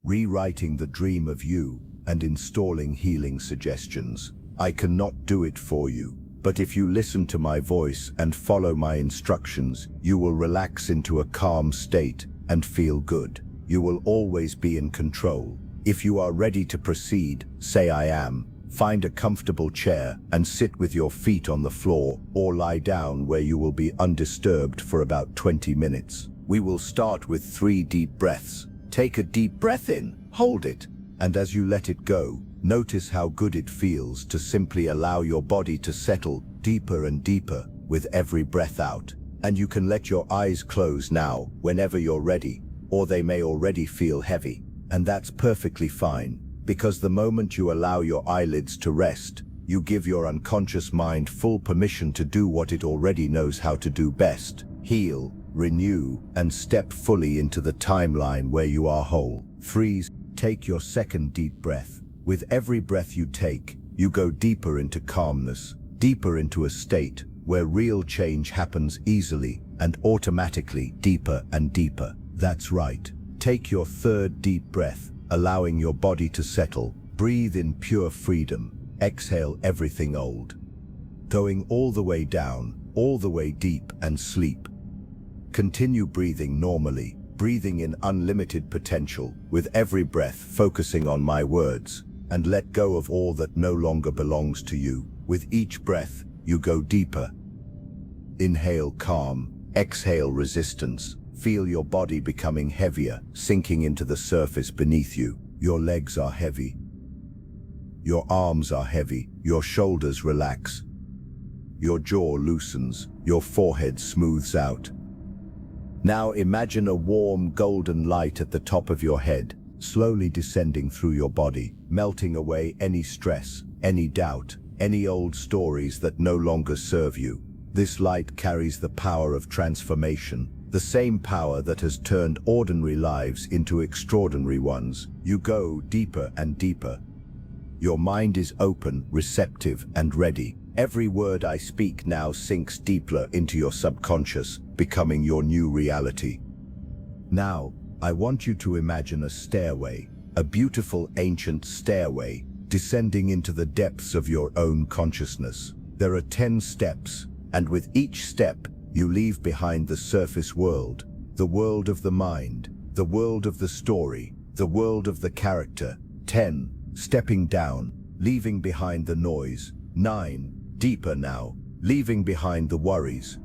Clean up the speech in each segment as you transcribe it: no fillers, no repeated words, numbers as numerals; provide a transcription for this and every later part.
rewriting the dream of you and installing healing suggestions. I cannot do it for you, but if you listen to my voice and follow my instructions, you will relax into a calm state and feel good. You will always be in control. If you are ready to proceed, say I am. Find a comfortable chair and sit with your feet on the floor or lie down where you will be undisturbed for about 20 minutes. We will start with 3 deep breaths. Take a deep breath in, hold it, and as you let it go, notice how good it feels to simply allow your body to settle deeper and deeper with every breath out. And you can let your eyes close now whenever you're ready, or they may already feel heavy. And that's perfectly fine, because the moment you allow your eyelids to rest, you give your unconscious mind full permission to do what it already knows how to do best: heal, renew, and step fully into the timeline where you are whole. Freeze. Take your second deep breath. With every breath you take, you go deeper into calmness, deeper into a state where real change happens easily and automatically, deeper and deeper. That's right. Take your third deep breath, allowing your body to settle. Breathe in pure freedom. Exhale everything old. Going all the way down, all the way deep, and sleep. Continue breathing normally, breathing in unlimited potential, with every breath focusing on my words, and let go of all that no longer belongs to you. With each breath, you go deeper. Inhale calm, exhale resistance. Feel your body becoming heavier, sinking into the surface beneath you. Your legs are heavy. Your arms are heavy. Your shoulders relax. Your jaw loosens. Your forehead smooths out. Now imagine a warm golden light at the top of your head, slowly descending through your body, melting away any stress, any doubt, any old stories that no longer serve you. This light carries the power of transformation, the same power that has turned ordinary lives into extraordinary ones. You go deeper and deeper. Your mind is open, receptive, and ready. Every word I speak now sinks deeper into your subconscious, becoming your new reality. Now, I want you to imagine a stairway, a beautiful ancient stairway, descending into the depths of your own consciousness. There are 10 steps, and with each step, you leave behind the surface world, the world of the mind, the world of the story, the world of the character. 10, stepping down, leaving behind the noise. 9, deeper now, leaving behind the worries.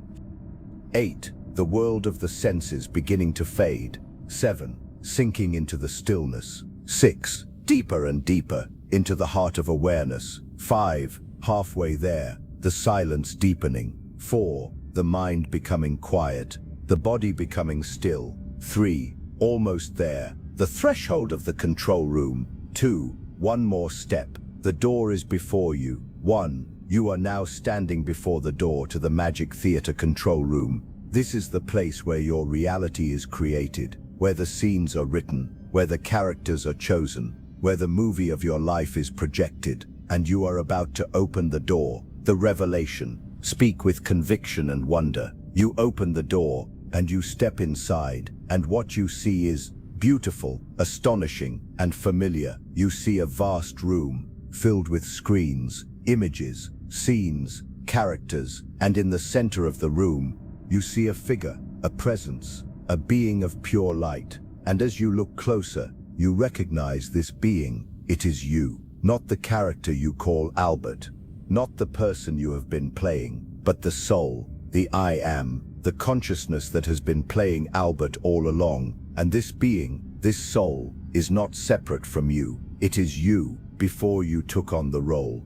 8, the world of the senses beginning to fade. 7, sinking into the stillness. 6, deeper and deeper, into the heart of awareness. 5, halfway there, the silence deepening. 4, the mind becoming quiet, the body becoming still. 3, almost there, the threshold of the control room. 2, one more step, the door is before you. 1, you are now standing before the door to the magic theater control room. This is the place where your reality is created, where the scenes are written, where the characters are chosen, where the movie of your life is projected, and you are about to open the door, the revelation. Speak with conviction and wonder. You open the door, and you step inside, and what you see is beautiful, astonishing, and familiar. You see a vast room, filled with screens, images, scenes, characters, and in the center of the room, you see a figure, a presence, a being of pure light. And as you look closer, you recognize this being. It is you, not the character you call Albert, not the person you have been playing, but the soul, the I am, the consciousness that has been playing Albert all along. And this being, this soul, is not separate from you. It is you before you took on the role.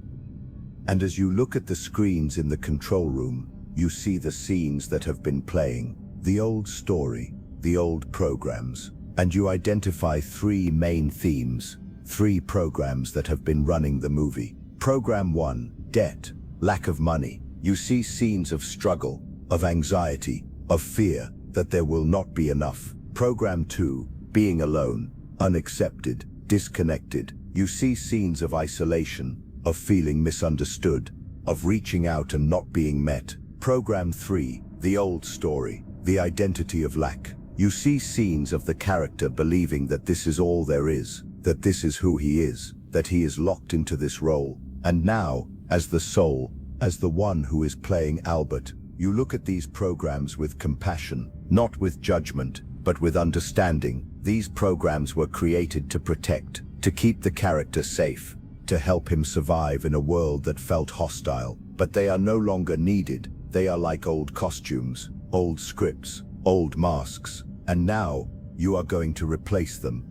And as you look at the screens in the control room, you see the scenes that have been playing, the old story, the old programs, and you identify 3 main themes, 3 programs that have been running the movie. Program 1, debt, lack of money. You see scenes of struggle, of anxiety, of fear that there will not be enough. Program 2, being alone, unaccepted, disconnected. You see scenes of isolation, of feeling misunderstood, of reaching out and not being met. Program 3, the old story, the identity of lack. You see scenes of the character believing that this is all there is, that this is who he is, that he is locked into this role. And now, as the soul, as the one who is playing Albert, you look at these programs with compassion, not with judgment, but with understanding. These programs were created to protect, to keep the character safe, to help him survive in a world that felt hostile. But they are no longer needed. They are like old costumes, old scripts, old masks. And now, you are going to replace them.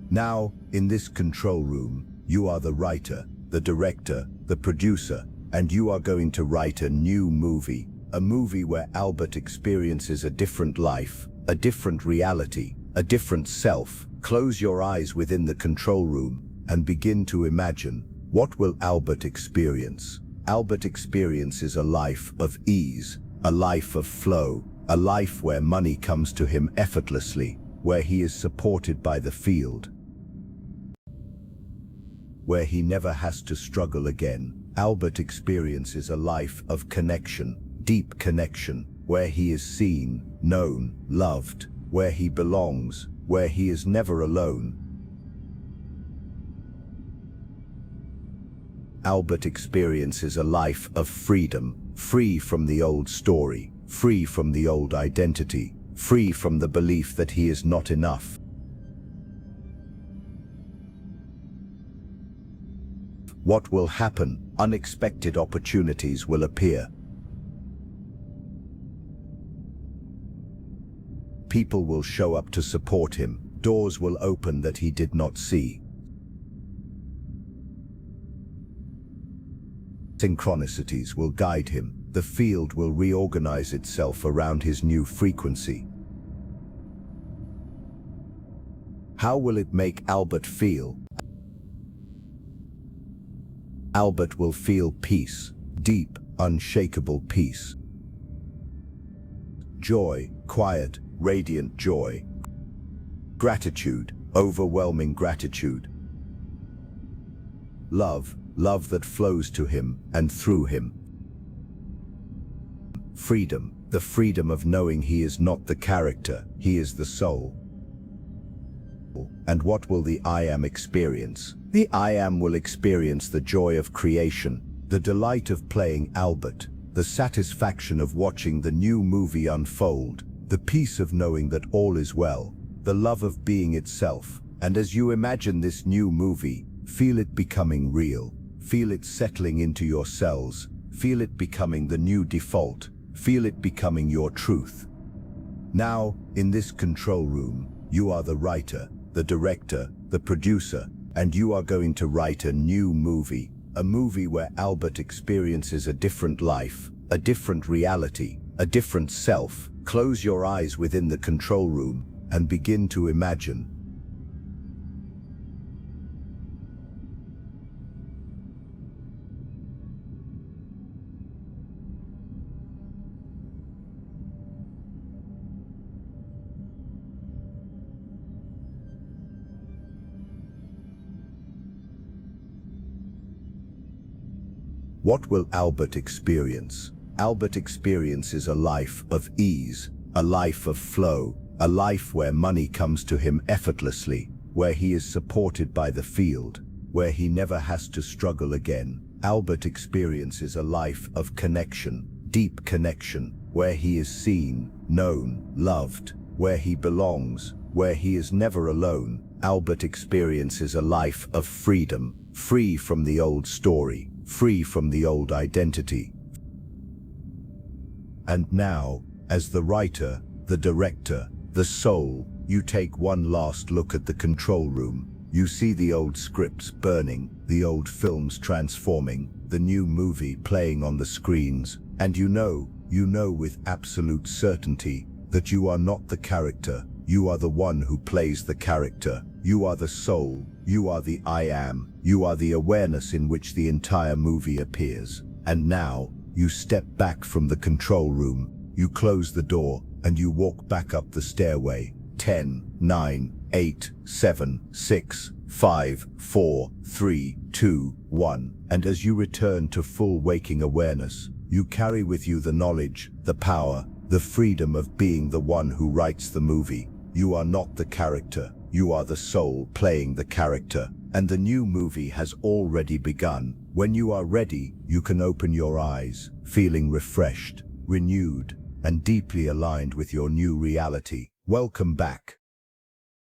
Now, in this control room, you are the writer, the director, the producer, and you are going to write a new movie. A movie where Albert experiences a different life, a different reality, a different self. Close your eyes within the control room and begin to imagine, what will Albert experience? Albert experiences a life of ease, a life of flow, a life where money comes to him effortlessly, where he is supported by the field, where he never has to struggle again. Albert experiences a life of connection, deep connection, where he is seen, known, loved, where he belongs, where he is never alone. Albert experiences a life of freedom, free from the old story, free from the old identity, free from the belief that he is not enough. What will happen? Unexpected opportunities will appear. People will show up to support him. Doors will open that he did not see. Synchronicities will guide him. The field will reorganize itself around his new frequency. How will it make Albert feel? Albert will feel peace, deep, unshakable peace. Joy, quiet, radiant joy. Gratitude, overwhelming gratitude. Love, love that flows to him and through him. Freedom, the freedom of knowing he is not the character, he is the soul. And what will the I Am experience? The I Am will experience the joy of creation, the delight of playing Albert, the satisfaction of watching the new movie unfold, the peace of knowing that all is well, the love of being itself. And as you imagine this new movie, feel it becoming real, feel it settling into your cells, feel it becoming the new default, feel it becoming your truth. Now, in this control room, you are the writer, the director, the producer, and you are going to write a new movie, a movie where Albert experiences a different life, a different reality, a different self. Close your eyes within the control room and begin to imagine. What will Albert experience? Albert experiences a life of ease, a life of flow, a life where money comes to him effortlessly, where he is supported by the field, where he never has to struggle again. Albert experiences a life of connection, deep connection, where he is seen, known, loved, where he belongs, where he is never alone. Albert experiences a life of freedom, free from the old story, free from the old identity. And now, as the writer, the director, the soul, you take one last look at the control room. You see the old scripts burning, the old films transforming, the new movie playing on the screens, and you know with absolute certainty that you are not the character. You are the one who plays the character. You are the soul. You are the I Am. You are the awareness in which the entire movie appears. And now, you step back from the control room, you close the door, and you walk back up the stairway. 10, 9, 8, 7, 6, 5, 4, 3, 2, 1. And as you return to full waking awareness, you carry with you the knowledge, the power, the freedom of being the one who writes the movie. You are not the character, you are the soul playing the character, and the new movie has already begun. When you are ready, you can open your eyes, feeling refreshed, renewed, and deeply aligned with your new reality. Welcome back.